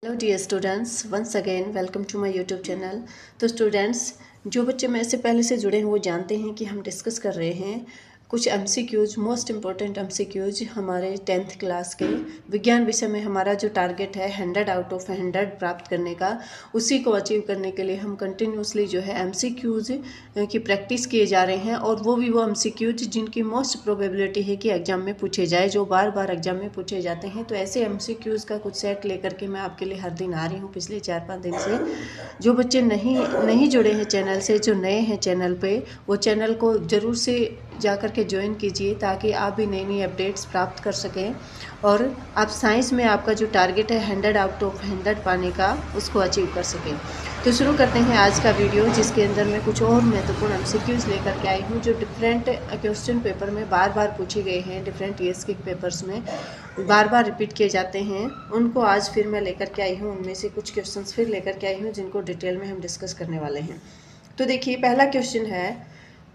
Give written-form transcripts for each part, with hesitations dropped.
Hello dear students, once again welcome to my YouTube channel. तो students, जो बच्चे मेरे से पहले से जुड़े हैं वो जानते हैं कि हम डिस्कस कर रहे हैं कुछ एमसीक्यूज, मोस्ट इम्पॉर्टेंट एमसीक्यूज हमारे 10th क्लास के विज्ञान विषय में। हमारा जो टारगेट है 100 आउट ऑफ 100 प्राप्त करने का, उसी को अचीव करने के लिए हम कंटिन्यूसली जो है एमसीक्यूज की प्रैक्टिस किए जा रहे हैं। और वो एमसीक्यूज जिनकी मोस्ट प्रोबेबिलिटी है कि एग्जाम में पूछे जाए, जो बार बार एग्जाम में पूछे जाते हैं। तो ऐसे एमसीक्यूज का कुछ सेट लेकर के मैं आपके लिए हर दिन आ रही हूँ पिछले 4-5 दिन से। जो बच्चे नहीं जुड़े हैं चैनल से, जो नए हैं चैनल पे, वो चैनल को ज़रूर से जा कर के ज्वाइन कीजिए ताकि आप भी नई नई अपडेट्स प्राप्त कर सकें और आप साइंस में आपका जो टारगेट है 100 आउट ऑफ 100 पाने का, उसको अचीव कर सकें। तो शुरू करते हैं आज का वीडियो, जिसके अंदर मैं कुछ और महत्वपूर्ण एमसीक्यूज लेकर के आई हूँ जो डिफरेंट क्वेश्चन पेपर में बार बार पूछे गए हैं। डिफरेंट ईयर्स के पेपर्स में बार बार रिपीट किए जाते हैं, उनको आज फिर मैं लेकर के आई हूँ। उनमें से कुछ क्वेश्चंस फिर लेकर के आई हूँ जिनको डिटेल में हम डिस्कस करने वाले हैं। तो देखिए, पहला क्वेश्चन है,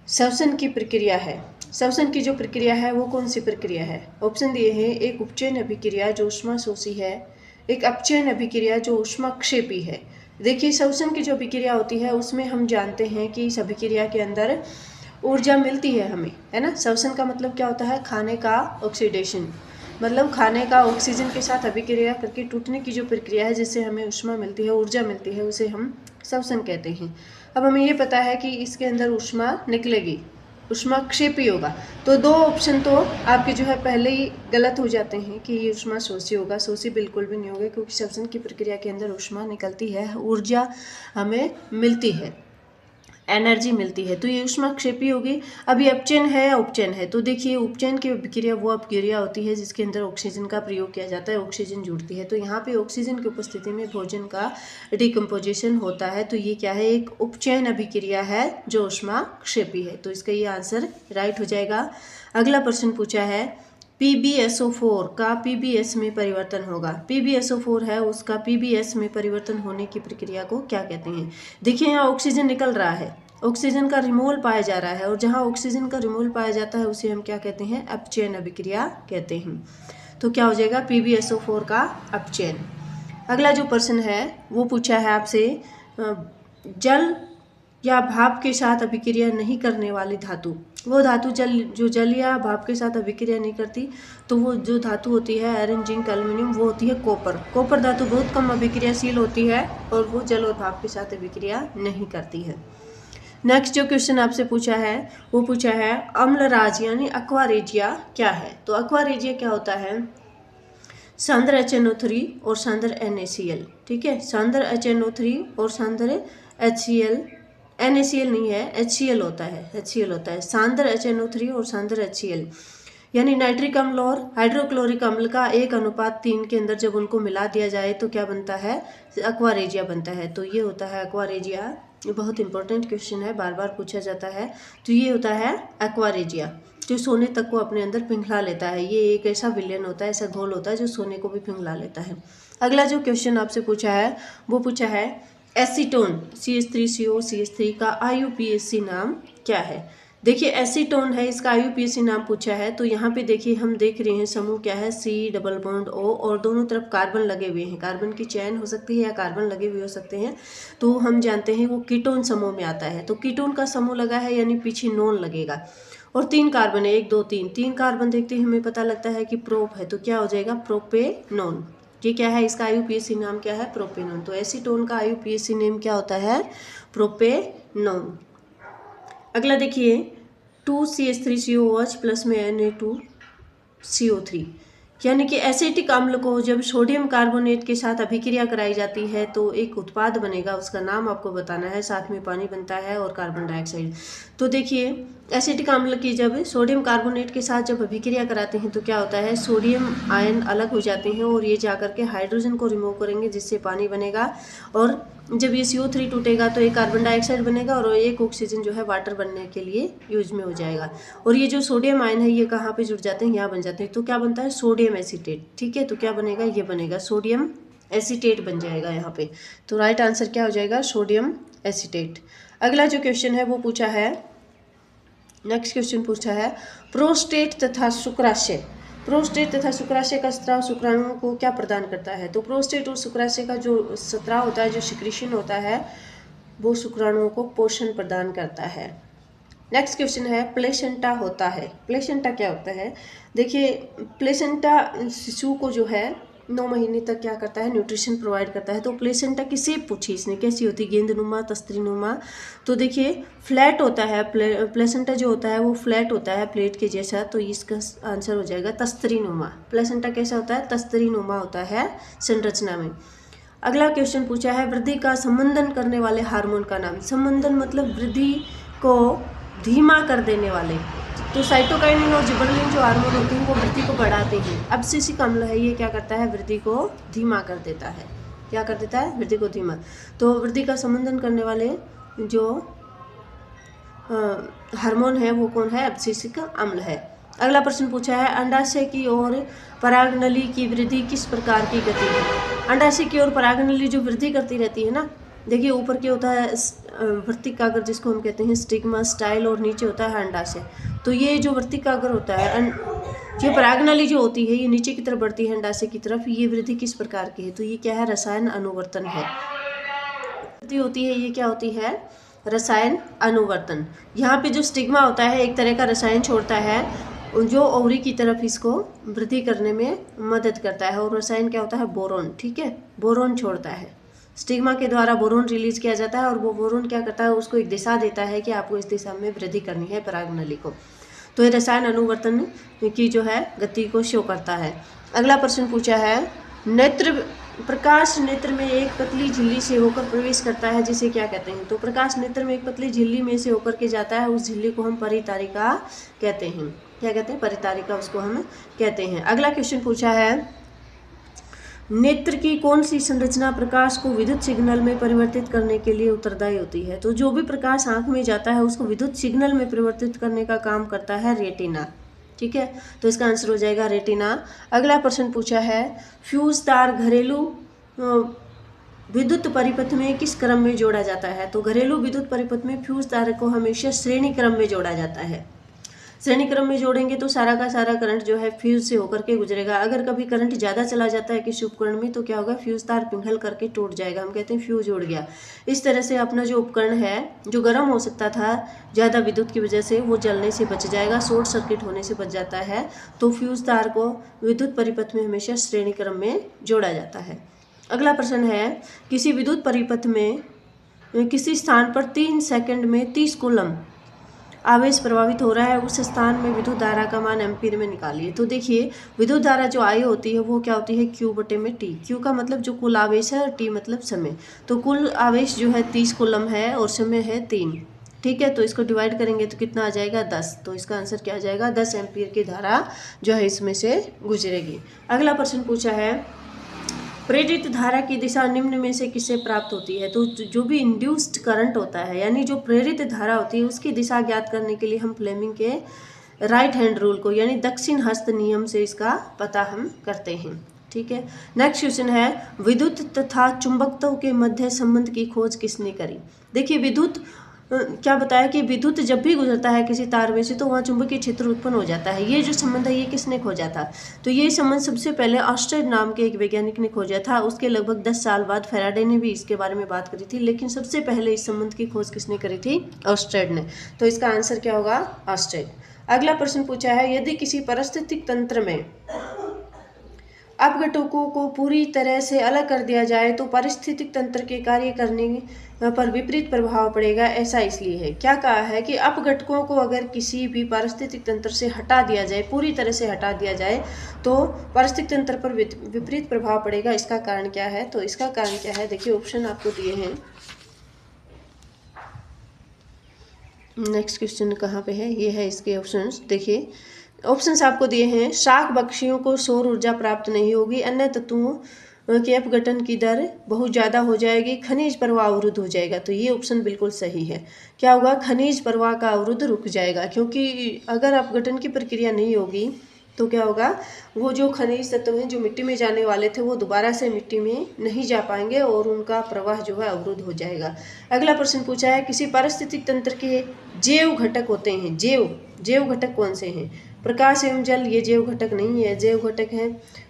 श्वसन की प्रक्रिया है। श्वसन की जो प्रक्रिया है वो कौन सी प्रक्रिया है? ऑप्शन दिए हैं, एक उपचयन अभिक्रिया जो ऊष्माशोषी है, एक अपचयन अभिक्रिया जो ऊष्माक्षेपी है। देखिए, श्वसन की जो अभिक्रिया होती है उसमें हम जानते हैं कि इस अभिक्रिया के अंदर ऊर्जा मिलती है हमें, है ना। श्वसन का मतलब क्या होता है? खाने का ऑक्सीडेशन, मतलब खाने का ऑक्सीजन के साथ अभिक्रिया करके टूटने की जो प्रक्रिया है जिससे हमें ऊष्मा मिलती है, ऊर्जा मिलती है, उसे हम श्वसन कहते हैं। अब हमें ये पता है कि इसके अंदर ऊष्मा निकलेगी, ऊष्माक्षेपी होगा। तो दो ऑप्शन तो आपके जो है पहले ही गलत हो जाते हैं कि ये ऊष्माशोषी होगा। शोषी बिल्कुल भी नहीं होगा, क्योंकि श्वसन की प्रक्रिया के अंदर ऊष्मा निकलती है, ऊर्जा हमें मिलती है, एनर्जी मिलती है, तो ये ऊष्माक्षेपी होगी। अभी अपचयन है या उपचयन है, तो देखिए उपचयन की अभिक्रिया वो अभिक्रिया होती है जिसके अंदर ऑक्सीजन का प्रयोग किया जाता है, ऑक्सीजन जुड़ती है। तो यहाँ पे ऑक्सीजन की उपस्थिति में भोजन का डिकम्पोजिशन होता है। तो ये क्या है? एक उपचयन अभिक्रिया है जो ऊष्माक्षेपी है। तो इसका ये आंसर राइट हो जाएगा। अगला प्रश्न पूछा है, PbSO4 का PbS में परिवर्तन होगा। PbSO4 है, उसका PbS में परिवर्तन होने की प्रक्रिया को क्या कहते हैं? देखिए, यहाँ ऑक्सीजन निकल रहा है, ऑक्सीजन का रिमूवल पाया जा रहा है, और जहाँ ऑक्सीजन का रिमूवल पाया जाता है उसे हम क्या कहते हैं? अपचयन अभिक्रिया कहते हैं। तो क्या हो जाएगा? PbSO4 का अपचयन। अगला जो प्रश्न है वो पूछा है आपसे, जल या भाप के साथ अभिक्रिया नहीं करने वाली धातु। वो धातु जो जल या भाप के साथ अभिक्रिया नहीं करती, तो वो जो धातु होती है आयरन, जिंक, एल्युमिनियम, वो होती है कॉपर। कॉपर धातु बहुत कम अभिक्रियाशील होती है और वो जल और भाप के साथ अभिक्रिया नहीं करती है। नेक्स्ट जो क्वेश्चन आपसे पूछा है वो पूछा है, अम्लराज यानी एक्वारेजिया क्या है? तो एक्वारेजिया क्या होता है? सांद्र HNO3 और सांद्र NaCl, ठीक है। सांद्र HNO3 और सांद्र HCl, NaCl नहीं है, HCl होता है, HCl होता है। सांद्र HNO3 और सांद्र HCl यानी नाइट्रिक अम्ल और हाइड्रोक्लोरिक अम्ल का 1:3 के अंदर जब उनको मिला दिया जाए तो क्या बनता है? एक्वारेजिया बनता है। तो ये होता है एक्वारेजिया। ये बहुत इंपॉर्टेंट क्वेश्चन है, बार बार पूछा जाता है। तो ये होता है एक्वारेजिया, जो सोने तक को अपने अंदर पिघला लेता है। ये एक ऐसा विलयन होता है, ऐसा घोल होता है जो सोने को भी पिघला लेता है। अगला जो क्वेश्चन आपसे पूछा है वो पूछा है, एसीटोन CH3COCH3 का IUPAC नाम क्या है? देखिए, एसीटोन है, इसका IUPAC नाम पूछा है। तो यहाँ पे देखिए, हम देख रहे हैं समूह क्या है? C डबल बॉन्ड O, और दोनों तरफ कार्बन लगे हुए हैं। कार्बन की चैन हो सकती है या कार्बन लगे हुए हो सकते हैं। तो हम जानते हैं वो कीटोन समूह में आता है। तो कीटोन का समूह लगा है यानी पीछे नॉन लगेगा, और 3 कार्बन है, 1 2 3, 3 कार्बन देखते ही हमें पता लगता है कि प्रोप है। तो क्या हो जाएगा? प्रोपेनॉन। ये क्या है? इसका IUPAC नाम क्या है? प्रोपेनॉन। तो एसीटोन का IUPAC नेम क्या होता है? प्रोपेनॉन। अगला देखिए, 2CH3COOH प्लस में Na2CO3, यानी कि एसिटिक अम्ल को जब सोडियम कार्बोनेट के साथ अभिक्रिया कराई जाती है तो एक उत्पाद बनेगा, उसका नाम आपको बताना है। साथ में पानी बनता है और कार्बन डाइऑक्साइड। तो देखिए, एसिटिक अम्ल की जब सोडियम कार्बोनेट के साथ जब अभिक्रिया कराते हैं तो क्या होता है? सोडियम आयन अलग हो जाते हैं और ये जाकर के हाइड्रोजन को रिमूव करेंगे, जिससे पानी बनेगा। और जब ये CO3 टूटेगा तो एक कार्बन डाइऑक्साइड बनेगा और एक ऑक्सीजन जो है वाटर बनने के लिए यूज में हो जाएगा। और ये जो सोडियम आयन है ये कहाँ पे जुड़ जाते हैं? यहाँ बन जाते हैं। तो क्या बनता है? सोडियम एसीटेट, ठीक है। तो क्या बनेगा? ये बनेगा सोडियम एसीटेट बन जाएगा यहाँ पे। तो राइट आंसर क्या हो जाएगा? Sodium acetate. अगला जो क्वेश्चन है वो पूछा है, नेक्स्ट क्वेश्चन पूछा है, प्रोस्टेट तथा शुक्राशय प्रोस्टेट तथा शुक्राशय का स्त्राव शुक्राणुओं को क्या प्रदान करता है? तो प्रोस्टेट और शुक्राशय का जो स्त्राव होता है, जो सिक्रीशन होता है, वो शुक्राणुओं को पोषण प्रदान करता है। नेक्स्ट क्वेश्चन है प्लेसेंटा होता है। प्लेसेंटा क्या होता है? देखिए, प्लेसेंटा शिशु को जो है 9 महीने तक क्या करता है? न्यूट्रिशन प्रोवाइड करता है। तो प्लेसेंटा की शेप पूछी इसने, कैसी होती है? गेंदनुमा, तस्तरीनुमा। तो देखिए फ्लैट होता है, प्लेसेंटा जो होता है वो फ्लैट होता है, प्लेट के जैसा। तो इसका आंसर हो जाएगा तस्तरीनुमा। प्लेसेंटा कैसा होता है? तस्तरीनुमा होता है संरचना में। अगला क्वेश्चन पूछा है वृद्धि का संबंधन करने वाले हार्मोन का नाम। संबंधन मतलब वृद्धि को धीमा कर देने वाले। तो साइटोकाइनिन और जिबरेलिन जो हार्मोन होते हैं वो वृद्धि को बढ़ाते हैं। अब्सिसिक अम्ल है, ये क्या करता है? वृद्धि को धीमा कर देता है। क्या कर देता है? वृद्धि को धीमा। तो वृद्धि का संबंधन करने वाले जो हार्मोन है वो कौन है? अब्सिसिक अम्ल है। अगला प्रश्न पूछा है अंडाशय की ओर परागनली की वृद्धि किस प्रकार की गति है? अंडाशय की ओर परागनली जो वृद्धि करती रहती है ना, देखिए ऊपर क्या होता है? वर्तिकाग्र, जिसको हम कहते हैं स्टिग्मा, स्टाइल, और नीचे होता है अंडाशय। तो ये जो वर्तिकाग्र होता है, ये परागनली जो होती है ये नीचे की तरफ बढ़ती है अंडाशय की तरफ। ये वृद्धि किस प्रकार की है? तो ये क्या है? रसायन अनुवर्तन है। वृद्धि होती है, ये क्या होती है? रसायन अनुवर्तन। यहाँ पे जो स्टिग्मा होता है एक तरह का रसायन छोड़ता है जो ओवरी की तरफ इसको वृद्धि करने में मदद करता है। और रसायन क्या होता है? बोरोन। ठीक है, बोरोन छोड़ता है। स्टिग्मा के द्वारा बोरोन रिलीज किया जाता है और वो बोरोन क्या करता है? उसको एक दिशा देता है कि आपको इस दिशा में वृद्धि करनी है परागनली को। तो ये रसायन अनुवर्तन की जो है गति को शो करता है। अगला प्रश्न पूछा है नेत्र प्रकाश नेत्र में एक पतली झिल्ली से होकर प्रवेश करता है, जिसे क्या कहते हैं? तो प्रकाश नेत्र में एक पतली झिल्ली में से होकर के जाता है, उस झिल्ली को हम परितारिका कहते हैं। क्या कहते हैं? परितारिका उसको हम कहते हैं। अगला क्वेश्चन पूछा है नेत्र की कौन सी संरचना प्रकाश को विद्युत सिग्नल में परिवर्तित करने के लिए उत्तरदायी होती है? तो जो भी प्रकाश आंख में जाता है उसको विद्युत सिग्नल में परिवर्तित करने का काम करता है रेटिना। ठीक है, तो इसका आंसर हो जाएगा रेटिना। अगला प्रश्न पूछा है फ्यूज तार घरेलू विद्युत परिपथ में किस क्रम में जोड़ा जाता है? तो घरेलू विद्युत परिपथ में फ्यूज तार को हमेशा श्रेणी क्रम में जोड़ा जाता है। श्रेणी क्रम में जोड़ेंगे तो सारा का सारा करंट जो है फ्यूज से होकर के गुजरेगा। अगर कभी करंट ज़्यादा चला जाता है किसी उपकरण में तो क्या होगा? फ्यूज तार पिघल करके टूट जाएगा, हम कहते हैं फ्यूज उड़ गया। इस तरह से अपना जो उपकरण है जो गर्म हो सकता था ज़्यादा विद्युत की वजह से, वो जलने से बच जाएगा, शॉर्ट सर्किट होने से बच जाता है। तो फ्यूज तार को विद्युत परिपथ में हमेशा श्रेणी क्रम में जोड़ा जाता है। अगला प्रश्न है किसी विद्युत परिपथ में किसी स्थान पर 3 सेकंड में 30 कूलम आवेश प्रभावित हो रहा है, उस स्थान में विद्युत धारा का मान एम्पीयर में निकालिए। तो देखिए विद्युत धारा जो आई होती है वो क्या होती है? Q बटे में T। Q का मतलब जो कुल आवेश है और T मतलब समय। तो कुल आवेश जो है 30 कूलम है और समय है 3। ठीक है, तो इसको डिवाइड करेंगे तो कितना आ जाएगा? 10। तो इसका आंसर क्या आ जाएगा? 10 एम्पीयर की धारा जो है इसमें से गुजरेगी। अगला प्रश्न पूछा है प्रेरित धारा की दिशा निम्न में से किससे प्राप्त होती है? तो जो भी इंड्यूस्ड करंट होता है यानी जो प्रेरित धारा होती है उसकी दिशा ज्ञात करने के लिए हम फ्लेमिंग के राइट हैंड रूल को यानी दक्षिण हस्त नियम से इसका पता हम करते हैं। ठीक है, नेक्स्ट क्वेश्चन है विद्युत तथा चुंबकत्व के मध्य संबंध की खोज किसने करी? देखिए विद्युत क्या बताया कि विद्युत जब भी गुजरता है किसी तार में से तो वहाँ चुंबकीय क्षेत्र उत्पन्न हो जाता है। ये जो संबंध है ये किसने खोजा था? तो ये संबंध सबसे पहले ऑस्टेड नाम के एक वैज्ञानिक ने खोजा था। उसके लगभग 10 साल बाद फैराडे ने भी इसके बारे में बात करी थी, लेकिन सबसे पहले इस संबंध की खोज किसने करी थी? ऑस्टेड ने। तो इसका आंसर क्या होगा? ऑस्टेड। अगला प्रश्न पूछा है यदि किसी पारिस्थितिक तंत्र में अपघटकों को पूरी तरह से अलग कर दिया जाए तो पारिस्थितिक तंत्र के कार्य करने पर विपरीत प्रभाव पड़ेगा। ऐसा इसलिए है, क्या कहा है कि अपघटकों को अगर किसी भी पारिस्थितिक तंत्र से हटा दिया जाए, पूरी तरह से हटा दिया जाए तो पारिस्थितिक तंत्र पर विपरीत प्रभाव पड़ेगा। इसका कारण क्या है? तो इसका कारण क्या है देखिए ऑप्शन आपको दिए हैं। नेक्स्ट क्वेश्चन कहाँ पे है? ये है इसके ऑप्शंस। देखिए ऑप्शंस आपको दिए हैं शाक बख्शियों को सौर ऊर्जा प्राप्त नहीं होगी, अन्य तत्वों के अपघटन की दर बहुत ज़्यादा हो जाएगी, खनिज प्रवाह अवरुद्ध हो जाएगा। तो ये ऑप्शन बिल्कुल सही है। क्या होगा? खनिज प्रवाह का अवरुद्ध रुक जाएगा, क्योंकि अगर अपघटन की प्रक्रिया नहीं होगी तो क्या होगा? वो जो खनिज तत्व हैं जो मिट्टी में जाने वाले थे वो दोबारा से मिट्टी में नहीं जा पाएंगे और उनका प्रवाह जो है अवरुद्ध हो जाएगा। अगला प्रश्न पूछा है किसी पारिस्थितिक तंत्र के जैव घटक होते हैं। जैव घटक कौन से हैं? प्रकाश एवं जल ये जैव घटक नहीं है, जैव घटक है।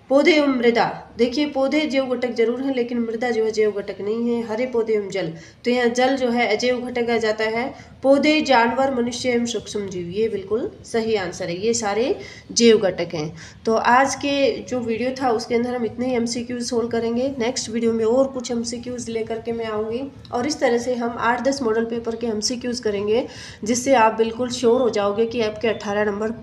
पौधे एवं मृदा, देखिए पौधे जैव घटक जरूर है लेकिन मृदा जो है जैव घटक नहीं है। हरे पौधे एवं जल, तो यहाँ जल जो है अजैव घटक आ जाता है। पौधे, जानवर, मनुष्य एवं सूक्ष्म जीव, ये बिल्कुल सही आंसर है, ये सारे जैव घटक हैं। तो आज के जो वीडियो था उसके अंदर हम इतने ही MCQ सोल्व करेंगे। नेक्स्ट वीडियो में और कुछ MCQs लेकर के मैं आऊँगी और इस तरह से हम 8-10 मॉडल पेपर के MCQs करेंगे, जिससे आप बिल्कुल श्योर हो जाओगे कि आपके 18 नंबर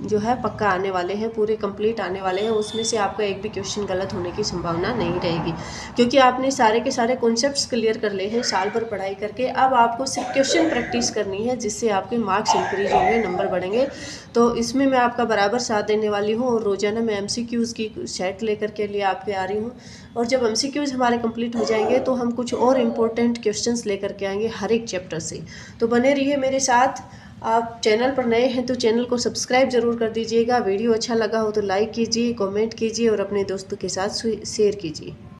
जो है पक्का आने वाले हैं, पूरे कंप्लीट आने वाले हैं। उसमें से आपका एक भी क्वेश्चन गलत होने की संभावना नहीं रहेगी, क्योंकि आपने सारे के सारे कॉन्सेप्ट्स क्लियर कर लिए हैं साल भर पढ़ाई करके। अब आपको सिर्फ क्वेश्चन प्रैक्टिस करनी है, जिससे आपके मार्क्स इंक्रीज होंगे, नंबर बढ़ेंगे। तो इसमें मैं आपका बराबर साथ देने वाली हूँ और रोजाना मैं MCQs की सेट लेकर के लिए आपके आ रही हूँ। और जब MCQs हमारे कंप्लीट हो जाएंगे तो हम कुछ और इम्पोर्टेंट क्वेश्चंस लेकर के आएंगे हर एक चैप्टर से। तो बने रहिए मेरे साथ। आप चैनल पर नए हैं तो चैनल को सब्सक्राइब जरूर कर दीजिएगा। वीडियो अच्छा लगा हो तो लाइक कीजिए, कमेंट कीजिए और अपने दोस्तों के साथ शेयर कीजिए।